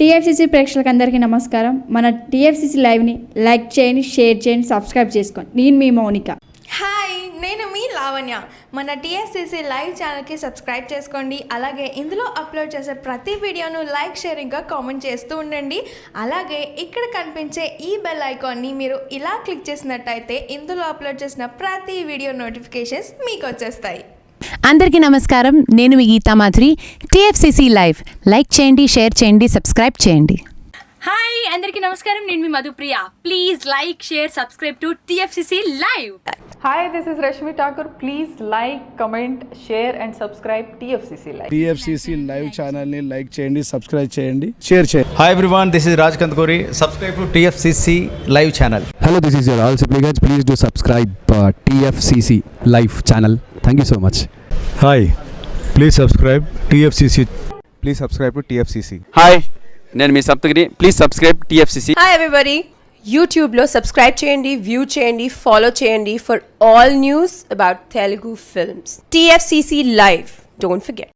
TFCC ప్రేక్షకులందరికీ నమస్కారం. మన టీఎఫ్సీసీ లైవ్ని లైక్ చేయండి, షేర్ చేయండి, సబ్స్క్రైబ్ చేసుకోండి. నేను మీ మౌనిక. హాయ్, నేను మీ లావణ్య. మన టీఎఫ్సీసీ లైవ్ ఛానల్కి సబ్స్క్రైబ్ చేసుకోండి. అలాగే ఇందులో అప్లోడ్ చేసే ప్రతి వీడియోను లైక్, షేర్ ఇంకా కామెంట్ చేస్తూ ఉండండి. అలాగే ఇక్కడ కనిపించే ఈ బెల్ ఐకాన్ని మీరు ఇలా క్లిక్ చేసినట్టయితే ఇందులో అప్లోడ్ చేసిన ప్రతి వీడియో నోటిఫికేషన్స్ మీకు వచ్చేస్తాయి. అందరికీ నమస్కారం. నేను మీ Geetha Madhuri. TFCC live like చేయండి, షేర్ చేయండి, సబ్స్క్రైబ్ చేయండి. హాయ్, అందరికీ నమస్కారం. నేను మీ Madhupriya. Please like, share, subscribe to TFCC live. Hi, this is Rashmi Thakur. Please like, comment, share and subscribe TFCC Live. TFCC Live channel ni like చేయండి, subscribe చేయండి, share చేయండి. Hi everyone, this is Raj Kandkori. Subscribe to TFCC Live channel. Hello, this is your all supplicants. Please do subscribe TFCC Live channel. Thank you so much. Hi, please subscribe TFCC. Please subscribe to TFCC. హాయ్, నేను మీ Saptagiri. Please subscribe TFCC. Hi everybody, యూట్యూబ్లో subscribe చేయండి, view చేయండి, follow చేయండి for all news about Telugu films. TFCC live, don't forget.